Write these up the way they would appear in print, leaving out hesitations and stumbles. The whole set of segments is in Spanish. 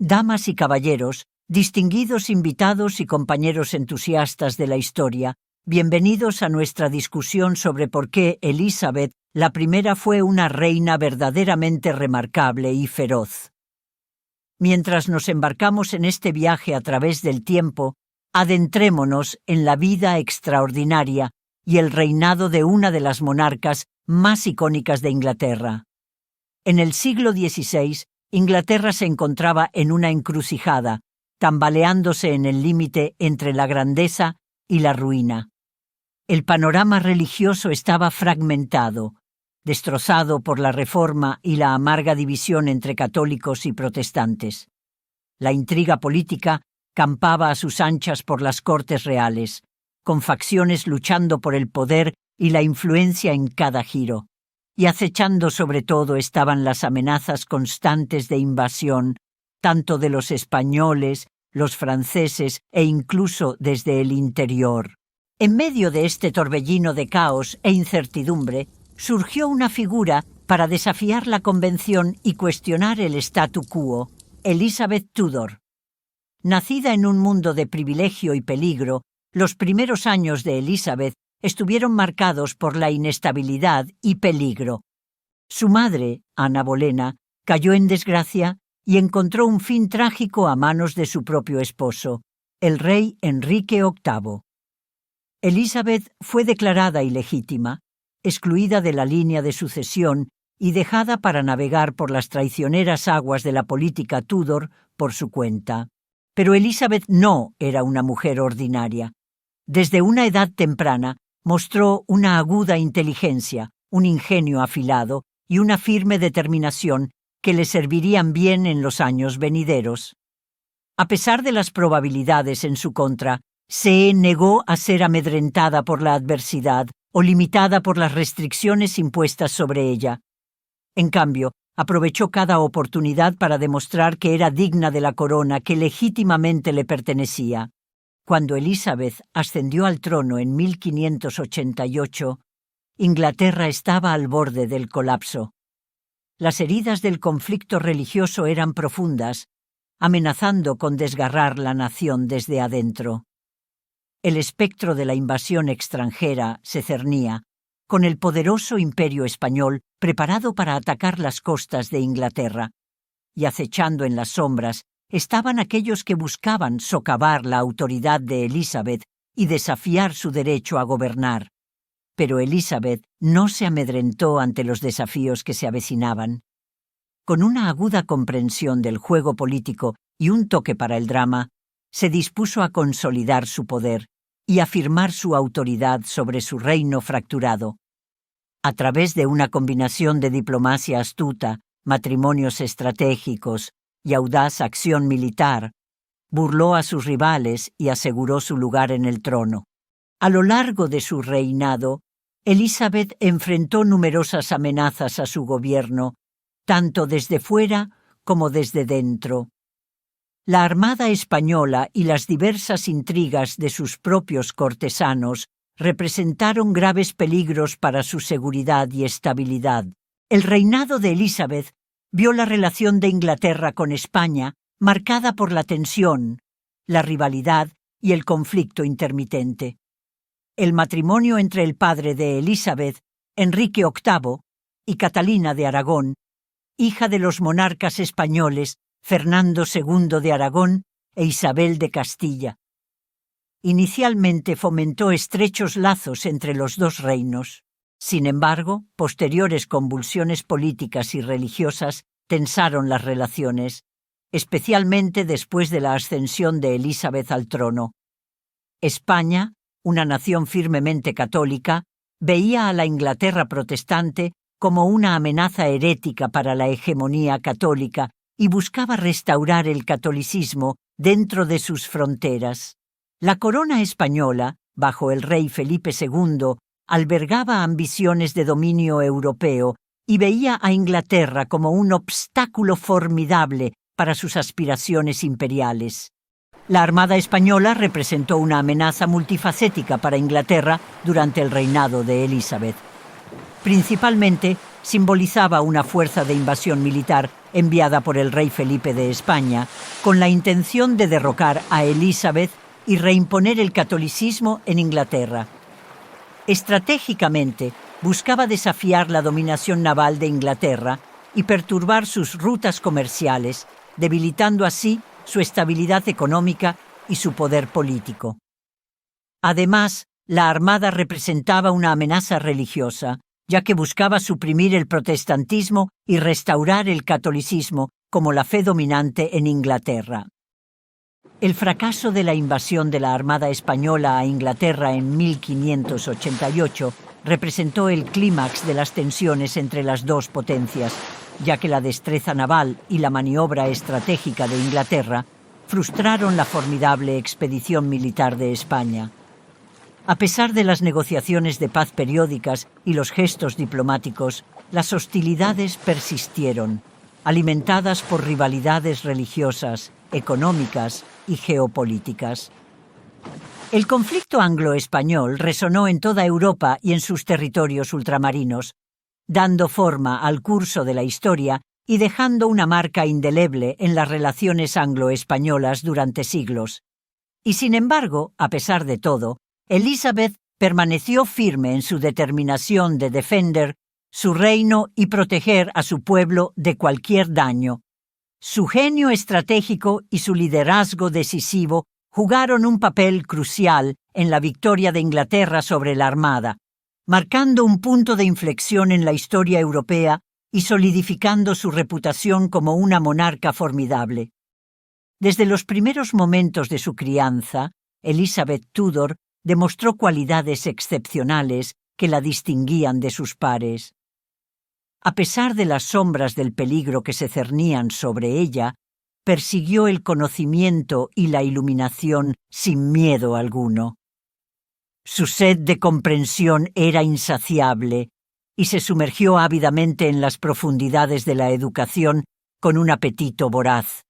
Damas y caballeros, distinguidos invitados y compañeros entusiastas de la historia, bienvenidos a nuestra discusión sobre por qué Elizabeth la primera fue una reina verdaderamente remarcable y feroz. Mientras nos embarcamos en este viaje a través del tiempo, adentrémonos en la vida extraordinaria y el reinado de una de las monarcas más icónicas de Inglaterra. En el siglo XVI, Inglaterra se encontraba en una encrucijada, tambaleándose en el límite entre la grandeza y la ruina. El panorama religioso estaba fragmentado, destrozado por la Reforma y la amarga división entre católicos y protestantes. La intriga política campaba a sus anchas por las cortes reales, con facciones luchando por el poder y la influencia en cada giro. Y acechando sobre todo estaban las amenazas constantes de invasión, tanto de los españoles, los franceses e incluso desde el interior. En medio de este torbellino de caos e incertidumbre, surgió una figura para desafiar la convención y cuestionar el statu quo: Elizabeth Tudor. Nacida en un mundo de privilegio y peligro, los primeros años de Elizabeth estuvieron marcados por la inestabilidad y peligro. Su madre, Ana Bolena, cayó en desgracia y encontró un fin trágico a manos de su propio esposo, el rey Enrique VIII. Elizabeth fue declarada ilegítima, excluida de la línea de sucesión y dejada para navegar por las traicioneras aguas de la política Tudor por su cuenta. Pero Elizabeth no era una mujer ordinaria. Desde una edad temprana mostró una aguda inteligencia, un ingenio afilado y una firme determinación que le servirían bien en los años venideros. A pesar de las probabilidades en su contra, se negó a ser amedrentada por la adversidad o limitada por las restricciones impuestas sobre ella. En cambio, aprovechó cada oportunidad para demostrar que era digna de la corona que legítimamente le pertenecía. Cuando Elizabeth ascendió al trono en 1588, Inglaterra estaba al borde del colapso. Las heridas del conflicto religioso eran profundas, amenazando con desgarrar la nación desde adentro. El espectro de la invasión extranjera se cernía, con el poderoso imperio español preparado para atacar las costas de Inglaterra, y acechando en las sombras estaban aquellos que buscaban socavar la autoridad de Elizabeth y desafiar su derecho a gobernar. Pero Elizabeth no se amedrentó ante los desafíos que se avecinaban. Con una aguda comprensión del juego político y un toque para el drama, se dispuso a consolidar su poder y afirmar su autoridad sobre su reino fracturado. A través de una combinación de diplomacia astuta, matrimonios estratégicos y audaz acción militar, burló a sus rivales y aseguró su lugar en el trono. A lo largo de su reinado, Elizabeth enfrentó numerosas amenazas a su gobierno, tanto desde fuera como desde dentro. La Armada española y las diversas intrigas de sus propios cortesanos representaron graves peligros para su seguridad y estabilidad. El reinado de Elizabeth vio la relación de Inglaterra con España marcada por la tensión, la rivalidad y el conflicto intermitente. El matrimonio entre el padre de Elizabeth, Enrique VIII, y Catalina de Aragón, hija de los monarcas españoles Fernando II de Aragón e Isabel de Castilla. Inicialmente fomentó estrechos lazos entre los dos reinos. Sin embargo, posteriores convulsiones políticas y religiosas tensaron las relaciones, especialmente después de la ascensión de Elizabeth al trono. España, una nación firmemente católica, veía a la Inglaterra protestante como una amenaza herética para la hegemonía católica y buscaba restaurar el catolicismo dentro de sus fronteras. La corona española, bajo el rey Felipe II, albergaba ambiciones de dominio europeo y veía a Inglaterra como un obstáculo formidable para sus aspiraciones imperiales. La Armada española representó una amenaza multifacética para Inglaterra durante el reinado de Elizabeth. Principalmente simbolizaba una fuerza de invasión militar enviada por el rey Felipe de España con la intención de derrocar a Elizabeth y reimponer el catolicismo en Inglaterra. Estratégicamente, buscaba desafiar la dominación naval de Inglaterra y perturbar sus rutas comerciales, debilitando así su estabilidad económica y su poder político. Además, la Armada representaba una amenaza religiosa, ya que buscaba suprimir el protestantismo y restaurar el catolicismo como la fe dominante en Inglaterra. El fracaso de la invasión de la Armada española a Inglaterra en 1588 representó el clímax de las tensiones entre las dos potencias, ya que la destreza naval y la maniobra estratégica de Inglaterra frustraron la formidable expedición militar de España. A pesar de las negociaciones de paz periódicas y los gestos diplomáticos, las hostilidades persistieron, alimentadas por rivalidades religiosas, económicas y geopolíticas. El conflicto anglo-español resonó en toda Europa y en sus territorios ultramarinos, dando forma al curso de la historia y dejando una marca indeleble en las relaciones anglo-españolas durante siglos. Y sin embargo, a pesar de todo, Elizabeth permaneció firme en su determinación de defender su reino y proteger a su pueblo de cualquier daño. Su genio estratégico y su liderazgo decisivo jugaron un papel crucial en la victoria de Inglaterra sobre la Armada, marcando un punto de inflexión en la historia europea y solidificando su reputación como una monarca formidable. Desde los primeros momentos de su crianza, Elizabeth Tudor demostró cualidades excepcionales que la distinguían de sus pares. A pesar de las sombras del peligro que se cernían sobre ella, persiguió el conocimiento y la iluminación sin miedo alguno. Su sed de comprensión era insaciable y se sumergió ávidamente en las profundidades de la educación con un apetito voraz.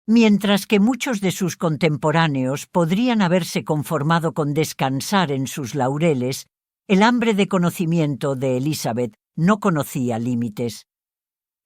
Mientras que muchos de sus contemporáneos podrían haberse conformado con descansar en sus laureles, el hambre de conocimiento de Elizabeth no conocía límites.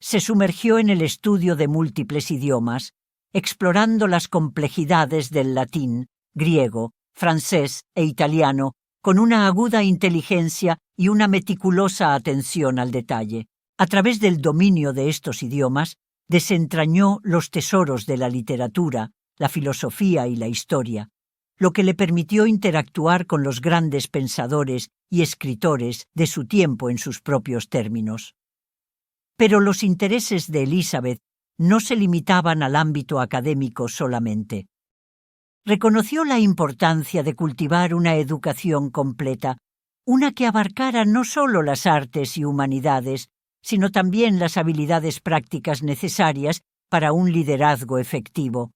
Se sumergió en el estudio de múltiples idiomas, explorando las complejidades del latín, griego, francés e italiano con una aguda inteligencia y una meticulosa atención al detalle. A través del dominio de estos idiomas, desentrañó los tesoros de la literatura, la filosofía y la historia, lo que le permitió interactuar con los grandes pensadores y escritores de su tiempo en sus propios términos. Pero los intereses de Elizabeth no se limitaban al ámbito académico solamente. Reconoció la importancia de cultivar una educación completa, una que abarcara no solo las artes y humanidades, sino también las habilidades prácticas necesarias para un liderazgo efectivo.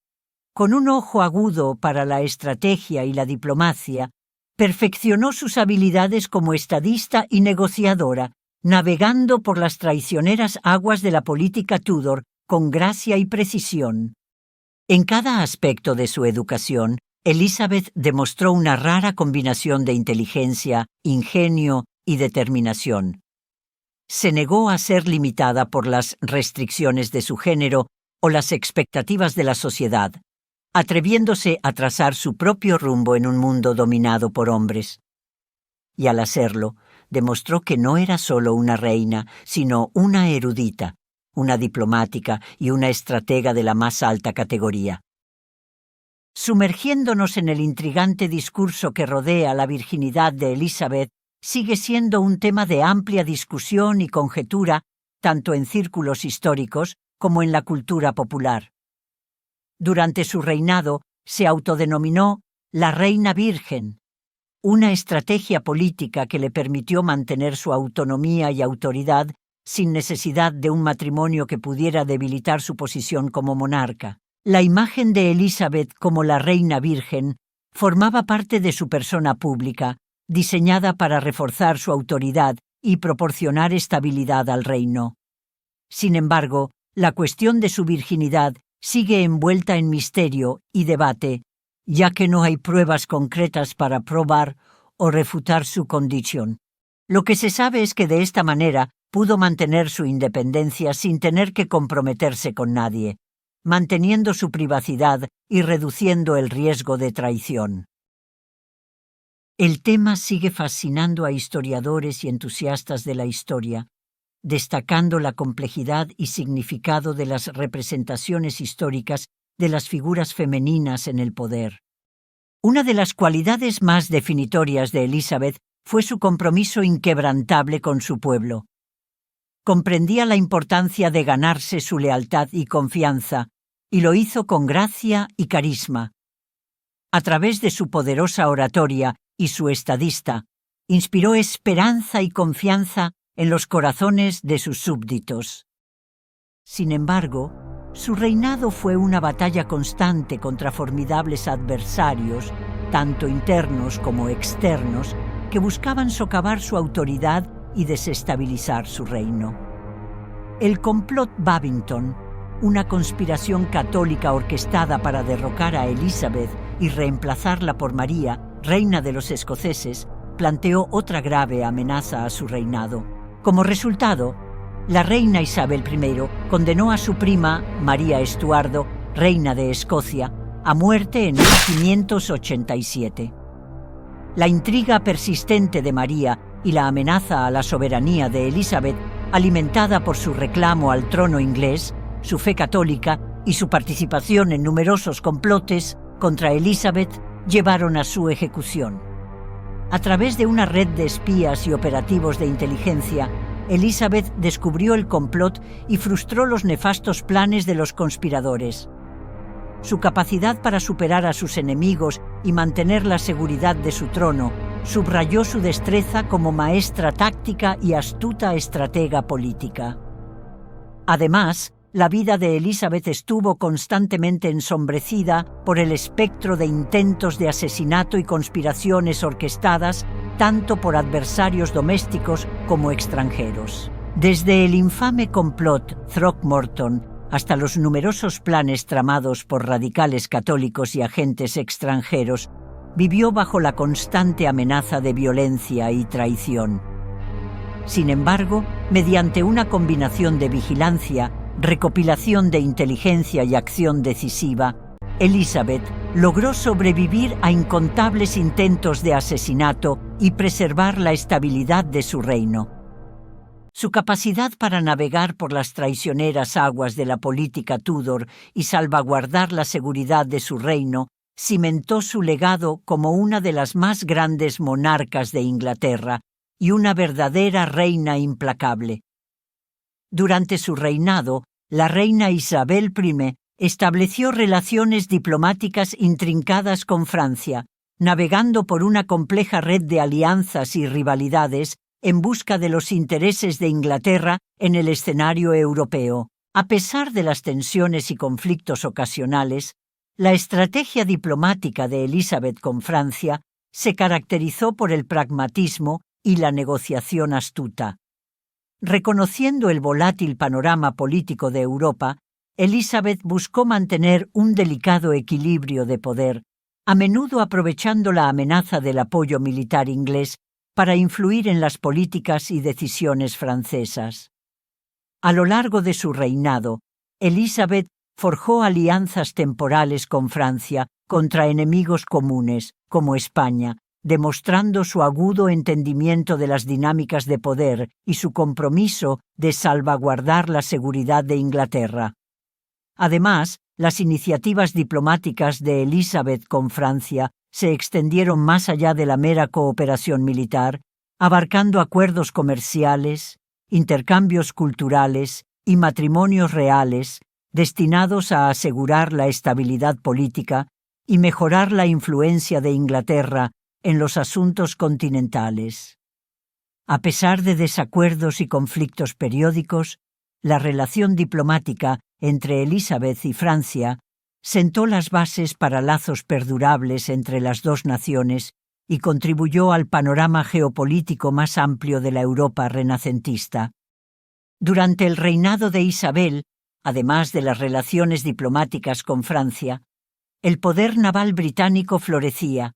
Con un ojo agudo para la estrategia y la diplomacia, perfeccionó sus habilidades como estadista y negociadora, navegando por las traicioneras aguas de la política Tudor con gracia y precisión. En cada aspecto de su educación, Elizabeth demostró una rara combinación de inteligencia, ingenio y determinación. Se negó a ser limitada por las restricciones de su género o las expectativas de la sociedad, atreviéndose a trazar su propio rumbo en un mundo dominado por hombres. Y al hacerlo, demostró que no era solo una reina, sino una erudita, una diplomática y una estratega de la más alta categoría. Sumergiéndonos en el intrigante discurso que rodea la virginidad de Elizabeth, sigue siendo un tema de amplia discusión y conjetura, tanto en círculos históricos como en la cultura popular. Durante su reinado se autodenominó la Reina Virgen, una estrategia política que le permitió mantener su autonomía y autoridad sin necesidad de un matrimonio que pudiera debilitar su posición como monarca. La imagen de Elizabeth como la Reina Virgen formaba parte de su persona pública, diseñada para reforzar su autoridad y proporcionar estabilidad al reino. Sin embargo, la cuestión de su virginidad sigue envuelta en misterio y debate, ya que no hay pruebas concretas para probar o refutar su condición. Lo que se sabe es que de esta manera pudo mantener su independencia sin tener que comprometerse con nadie, manteniendo su privacidad y reduciendo el riesgo de traición. El tema sigue fascinando a historiadores y entusiastas de la historia, destacando la complejidad y significado de las representaciones históricas de las figuras femeninas en el poder. Una de las cualidades más definitorias de Elizabeth fue su compromiso inquebrantable con su pueblo. Comprendía la importancia de ganarse su lealtad y confianza, y lo hizo con gracia y carisma. A través de su poderosa oratoria y su estadista, inspiró esperanza y confianza en los corazones de sus súbditos. Sin embargo, su reinado fue una batalla constante contra formidables adversarios, tanto internos como externos, que buscaban socavar su autoridad y desestabilizar su reino. El complot Babington, una conspiración católica orquestada para derrocar a Elizabeth y reemplazarla por María, reina de los escoceses, planteó otra grave amenaza a su reinado. Como resultado, la reina Isabel I condenó a su prima, María Estuardo, reina de Escocia, a muerte en 1587. La intriga persistente de María y la amenaza a la soberanía de Elizabeth, alimentada por su reclamo al trono inglés, su fe católica y su participación en numerosos complotes contra Elizabeth, llevaron a su ejecución. A través de una red de espías y operativos de inteligencia, Elizabeth descubrió el complot y frustró los nefastos planes de los conspiradores. Su capacidad para superar a sus enemigos y mantener la seguridad de su trono subrayó su destreza como maestra táctica y astuta estratega política. Además, la vida de Elizabeth estuvo constantemente ensombrecida por el espectro de intentos de asesinato y conspiraciones orquestadas tanto por adversarios domésticos como extranjeros. Desde el infame complot Throckmorton hasta los numerosos planes tramados por radicales católicos y agentes extranjeros, vivió bajo la constante amenaza de violencia y traición. Sin embargo, mediante una combinación de vigilancia, recopilación de inteligencia y acción decisiva, Elizabeth logró sobrevivir a incontables intentos de asesinato y preservar la estabilidad de su reino. Su capacidad para navegar por las traicioneras aguas de la política Tudor y salvaguardar la seguridad de su reino cimentó su legado como una de las más grandes monarcas de Inglaterra y una verdadera reina implacable. Durante su reinado, la reina Isabel I estableció relaciones diplomáticas intrincadas con Francia, navegando por una compleja red de alianzas y rivalidades en busca de los intereses de Inglaterra en el escenario europeo. A pesar de las tensiones y conflictos ocasionales, la estrategia diplomática de Elizabeth con Francia se caracterizó por el pragmatismo y la negociación astuta. Reconociendo el volátil panorama político de Europa, Elizabeth buscó mantener un delicado equilibrio de poder, a menudo aprovechando la amenaza del apoyo militar inglés para influir en las políticas y decisiones francesas. A lo largo de su reinado, Elizabeth forjó alianzas temporales con Francia contra enemigos comunes, como España, demostrando su agudo entendimiento de las dinámicas de poder y su compromiso de salvaguardar la seguridad de Inglaterra. Además, las iniciativas diplomáticas de Elizabeth con Francia se extendieron más allá de la mera cooperación militar, abarcando acuerdos comerciales, intercambios culturales y matrimonios reales destinados a asegurar la estabilidad política y mejorar la influencia de Inglaterra en los asuntos continentales. A pesar de desacuerdos y conflictos periódicos, la relación diplomática entre Elizabeth y Francia sentó las bases para lazos perdurables entre las dos naciones y contribuyó al panorama geopolítico más amplio de la Europa renacentista. Durante el reinado de Isabel, además de las relaciones diplomáticas con Francia, el poder naval británico florecía,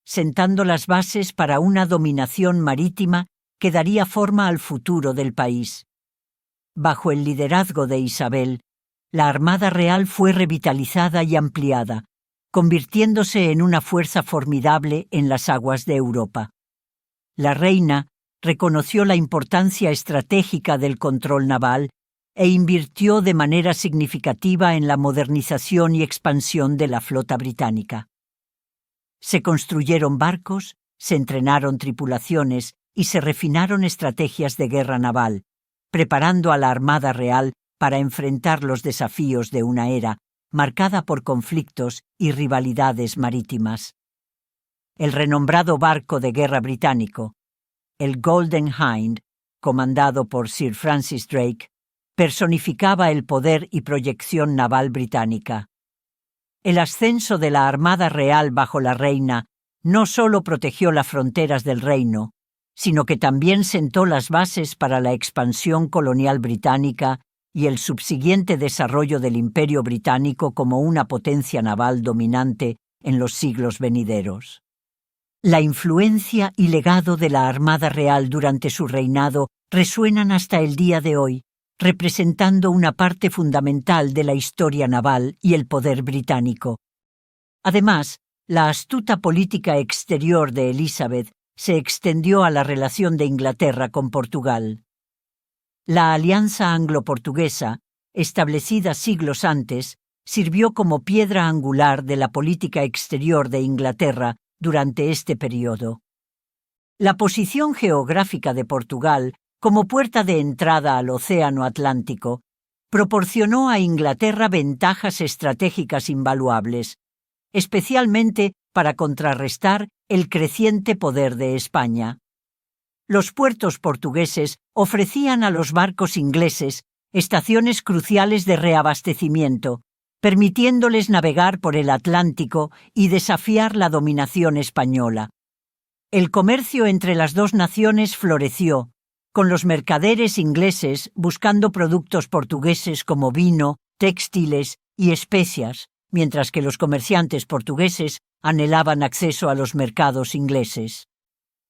sentando las bases para una dominación marítima que daría forma al futuro del país. Bajo el liderazgo de Isabel, la Armada Real fue revitalizada y ampliada, convirtiéndose en una fuerza formidable en las aguas de Europa. La reina reconoció la importancia estratégica del control naval e invirtió de manera significativa en la modernización y expansión de la flota británica. Se construyeron barcos, se entrenaron tripulaciones y se refinaron estrategias de guerra naval, preparando a la Armada Real para enfrentar los desafíos de una era marcada por conflictos y rivalidades marítimas. El renombrado barco de guerra británico, el Golden Hind, comandado por Sir Francis Drake, personificaba el poder y proyección naval británica. El ascenso de la Armada Real bajo la reina no solo protegió las fronteras del reino, sino que también sentó las bases para la expansión colonial británica y el subsiguiente desarrollo del Imperio británico como una potencia naval dominante en los siglos venideros. La influencia y legado de la Armada Real durante su reinado resuenan hasta el día de hoy, representando una parte fundamental de la historia naval y el poder británico. Además, la astuta política exterior de Elizabeth se extendió a la relación de Inglaterra con Portugal. La alianza anglo-portuguesa, establecida siglos antes, sirvió como piedra angular de la política exterior de Inglaterra durante este periodo. La posición geográfica de Portugal, como puerta de entrada al Océano Atlántico, proporcionó a Inglaterra ventajas estratégicas invaluables, especialmente para contrarrestar el creciente poder de España. Los puertos portugueses ofrecían a los barcos ingleses estaciones cruciales de reabastecimiento, permitiéndoles navegar por el Atlántico y desafiar la dominación española. El comercio entre las dos naciones floreció, con los mercaderes ingleses buscando productos portugueses como vino, textiles y especias, mientras que los comerciantes portugueses anhelaban acceso a los mercados ingleses.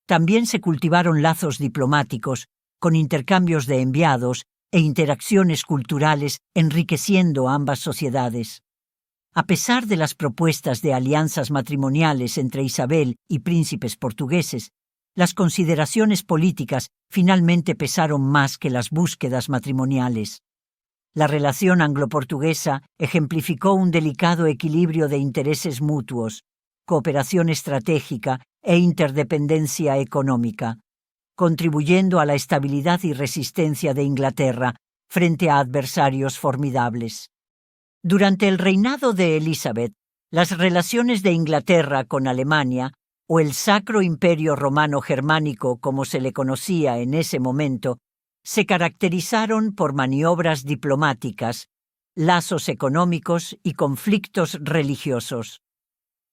También se cultivaron lazos diplomáticos, con intercambios de enviados e interacciones culturales enriqueciendo ambas sociedades. A pesar de las propuestas de alianzas matrimoniales entre Isabel y príncipes portugueses, las consideraciones políticas finalmente pesaron más que las búsquedas matrimoniales. La relación anglo-portuguesa ejemplificó un delicado equilibrio de intereses mutuos, cooperación estratégica e interdependencia económica, contribuyendo a la estabilidad y resistencia de Inglaterra frente a adversarios formidables. Durante el reinado de Elizabeth, las relaciones de Inglaterra con Alemania, o el Sacro Imperio Romano Germánico como se le conocía en ese momento, se caracterizaron por maniobras diplomáticas, lazos económicos y conflictos religiosos.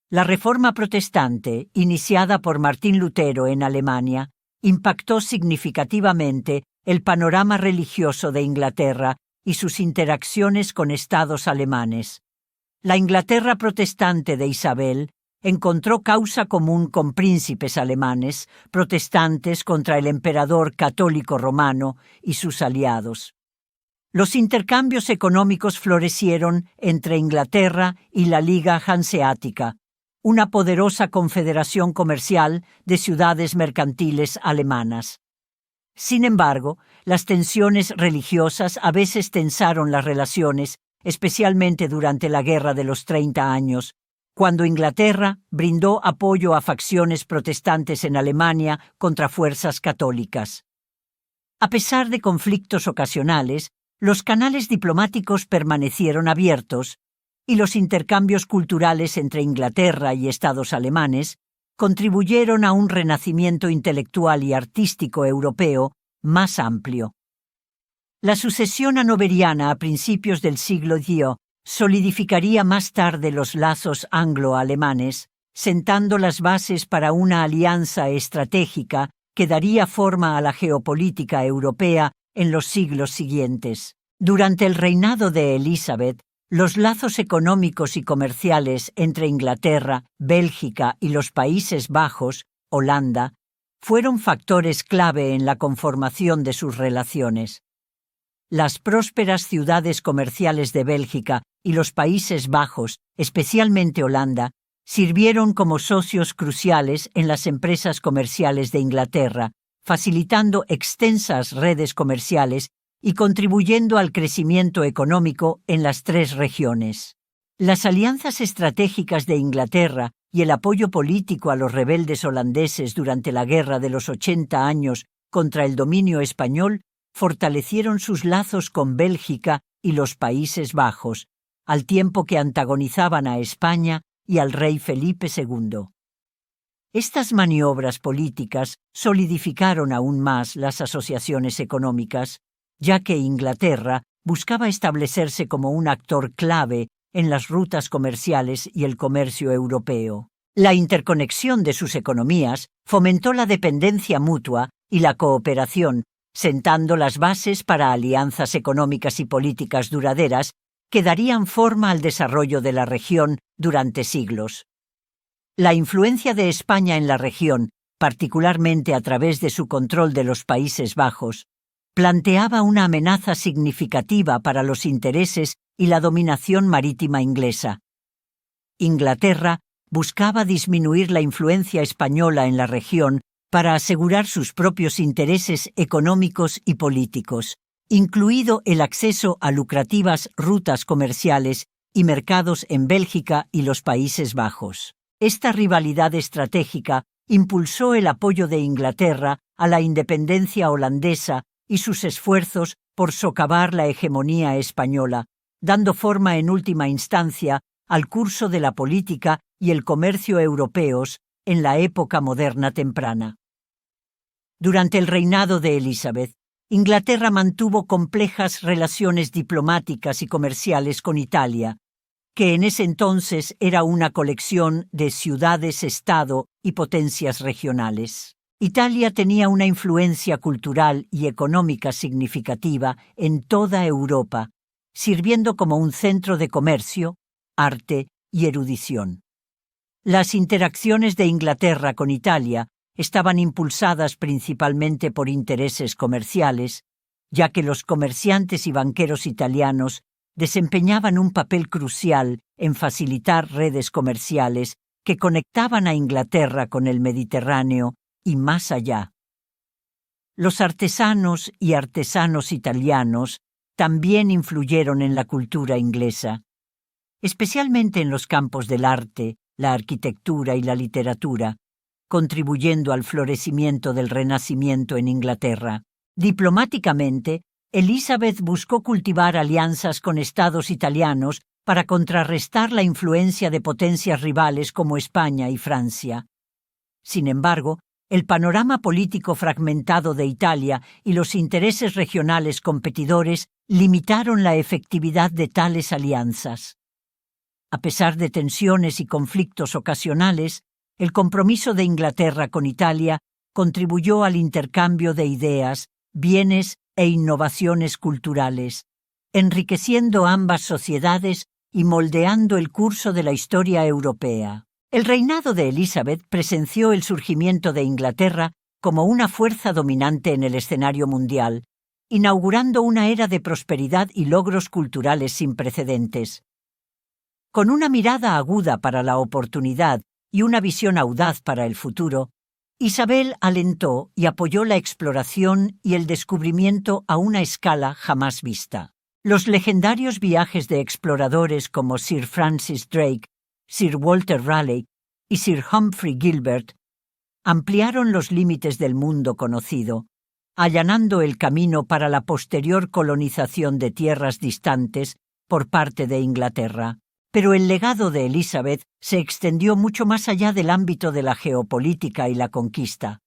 La Reforma Protestante, iniciada por Martín Lutero en Alemania, impactó significativamente el panorama religioso de Inglaterra y sus interacciones con estados alemanes. La Inglaterra protestante de Isabel encontró causa común con príncipes alemanes, protestantes contra el emperador católico romano y sus aliados. Los intercambios económicos florecieron entre Inglaterra y la Liga Hanseática, una poderosa confederación comercial de ciudades mercantiles alemanas. Sin embargo, las tensiones religiosas a veces tensaron las relaciones, especialmente durante la Guerra de los 30 años, cuando Inglaterra brindó apoyo a facciones protestantes en Alemania contra fuerzas católicas. A pesar de conflictos ocasionales, los canales diplomáticos permanecieron abiertos y los intercambios culturales entre Inglaterra y estados alemanes contribuyeron a un renacimiento intelectual y artístico europeo más amplio. La sucesión hanoveriana a principios del siglo X solidificaría más tarde los lazos anglo-alemanes, sentando las bases para una alianza estratégica que daría forma a la geopolítica europea en los siglos siguientes. Durante el reinado de Elizabeth, los lazos económicos y comerciales entre Inglaterra, Bélgica y los Países Bajos, Holanda, fueron factores clave en la conformación de sus relaciones. Las prósperas ciudades comerciales de Bélgica y los Países Bajos, especialmente Holanda, sirvieron como socios cruciales en las empresas comerciales de Inglaterra, facilitando extensas redes comerciales y contribuyendo al crecimiento económico en las tres regiones. Las alianzas estratégicas de Inglaterra y el apoyo político a los rebeldes holandeses durante la Guerra de los 80 años contra el dominio español fortalecieron sus lazos con Bélgica y los Países Bajos, al tiempo que antagonizaban a España y al rey Felipe II. Estas maniobras políticas solidificaron aún más las asociaciones económicas, ya que Inglaterra buscaba establecerse como un actor clave en las rutas comerciales y el comercio europeo. La interconexión de sus economías fomentó la dependencia mutua y la cooperación, sentando las bases para alianzas económicas y políticas duraderas que darían forma al desarrollo de la región durante siglos. La influencia de España en la región, particularmente a través de su control de los Países Bajos, planteaba una amenaza significativa para los intereses y la dominación marítima inglesa. Inglaterra buscaba disminuir la influencia española en la región para asegurar sus propios intereses económicos y políticos, incluido el acceso a lucrativas rutas comerciales y mercados en Bélgica y los Países Bajos. Esta rivalidad estratégica impulsó el apoyo de Inglaterra a la independencia holandesa y sus esfuerzos por socavar la hegemonía española, dando forma en última instancia al curso de la política y el comercio europeos en la época moderna temprana. Durante el reinado de Elizabeth, Inglaterra mantuvo complejas relaciones diplomáticas y comerciales con Italia, que en ese entonces era una colección de ciudades-estado y potencias regionales. Italia tenía una influencia cultural y económica significativa en toda Europa, sirviendo como un centro de comercio, arte y erudición. Las interacciones de Inglaterra con Italia estaban impulsadas principalmente por intereses comerciales, ya que los comerciantes y banqueros italianos desempeñaban un papel crucial en facilitar redes comerciales que conectaban a Inglaterra con el Mediterráneo y más allá. Los artesanos y artesanos italianos también influyeron en la cultura inglesa, especialmente en los campos del arte, la arquitectura y la literatura, contribuyendo al florecimiento del Renacimiento en Inglaterra. Diplomáticamente, Elizabeth buscó cultivar alianzas con estados italianos para contrarrestar la influencia de potencias rivales como España y Francia. Sin embargo, el panorama político fragmentado de Italia y los intereses regionales competidores limitaron la efectividad de tales alianzas. A pesar de tensiones y conflictos ocasionales, el compromiso de Inglaterra con Italia contribuyó al intercambio de ideas, bienes e innovaciones culturales, enriqueciendo ambas sociedades y moldeando el curso de la historia europea. El reinado de Elizabeth presenció el surgimiento de Inglaterra como una fuerza dominante en el escenario mundial, inaugurando una era de prosperidad y logros culturales sin precedentes. Con una mirada aguda para la oportunidad y una visión audaz para el futuro, Isabel alentó y apoyó la exploración y el descubrimiento a una escala jamás vista. Los legendarios viajes de exploradores como Sir Francis Drake, Sir Walter Raleigh y Sir Humphrey Gilbert ampliaron los límites del mundo conocido, allanando el camino para la posterior colonización de tierras distantes por parte de Inglaterra. Pero el legado de Elizabeth se extendió mucho más allá del ámbito de la geopolítica y la conquista.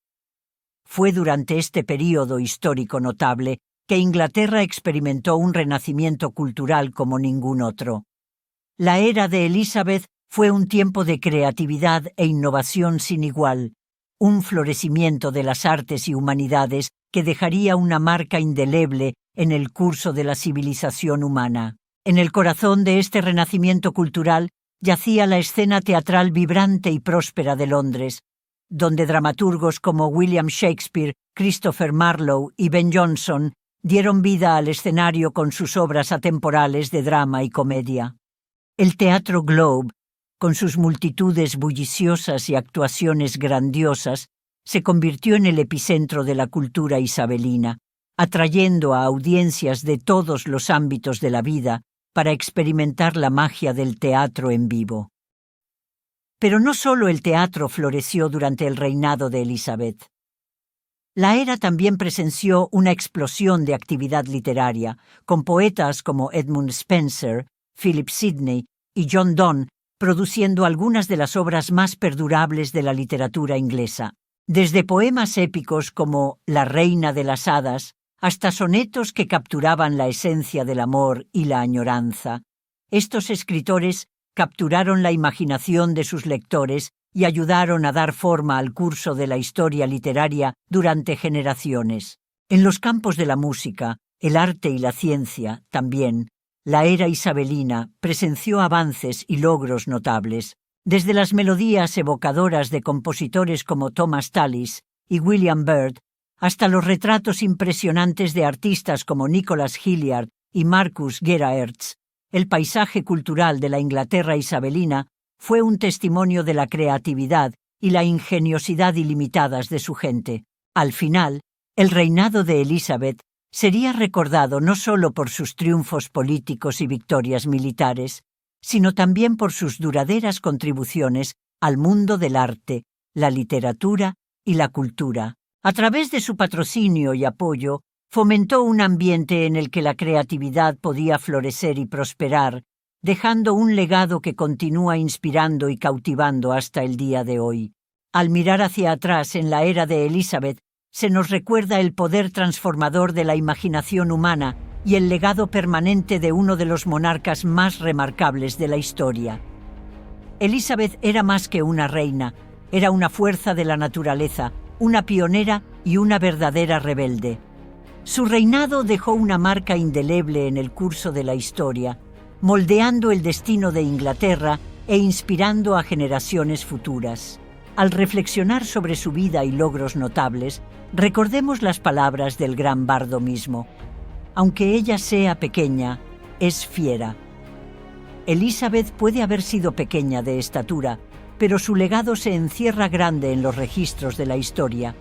Fue durante este período histórico notable que Inglaterra experimentó un renacimiento cultural como ningún otro. La era de Elizabeth fue un tiempo de creatividad e innovación sin igual, un florecimiento de las artes y humanidades que dejaría una marca indeleble en el curso de la civilización humana. En el corazón de este renacimiento cultural yacía la escena teatral vibrante y próspera de Londres, donde dramaturgos como William Shakespeare, Christopher Marlowe y Ben Jonson dieron vida al escenario con sus obras atemporales de drama y comedia. El Teatro Globe, con sus multitudes bulliciosas y actuaciones grandiosas, se convirtió en el epicentro de la cultura isabelina, atrayendo a audiencias de todos los ámbitos de la vida para experimentar la magia del teatro en vivo. Pero no solo el teatro floreció durante el reinado de Elizabeth. La era también presenció una explosión de actividad literaria, con poetas como Edmund Spenser, Philip Sidney y John Donne produciendo algunas de las obras más perdurables de la literatura inglesa, desde poemas épicos como La Reina de las Hadas hasta sonetos que capturaban la esencia del amor y la añoranza. Estos escritores capturaron la imaginación de sus lectores y ayudaron a dar forma al curso de la historia literaria durante generaciones. En los campos de la música, el arte y la ciencia, también, la era isabelina presenció avances y logros notables, desde las melodías evocadoras de compositores como Thomas Tallis y William Byrd, hasta los retratos impresionantes de artistas como Nicholas Hilliard y Marcus Geraerts. El paisaje cultural de la Inglaterra isabelina fue un testimonio de la creatividad y la ingeniosidad ilimitadas de su gente. Al final, el reinado de Elizabeth sería recordado no solo por sus triunfos políticos y victorias militares, sino también por sus duraderas contribuciones al mundo del arte, la literatura y la cultura. A través de su patrocinio y apoyo, fomentó un ambiente en el que la creatividad podía florecer y prosperar, dejando un legado que continúa inspirando y cautivando hasta el día de hoy. Al mirar hacia atrás en la era de Elizabeth, se nos recuerda el poder transformador de la imaginación humana y el legado permanente de uno de los monarcas más remarcables de la historia. Elizabeth era más que una reina, era una fuerza de la naturaleza, una pionera y una verdadera rebelde. Su reinado dejó una marca indeleble en el curso de la historia, moldeando el destino de Inglaterra e inspirando a generaciones futuras. Al reflexionar sobre su vida y logros notables, recordemos las palabras del gran bardo mismo. Aunque ella sea pequeña, es fiera. Elizabeth puede haber sido pequeña de estatura, pero su legado se encierra grande en los registros de la historia,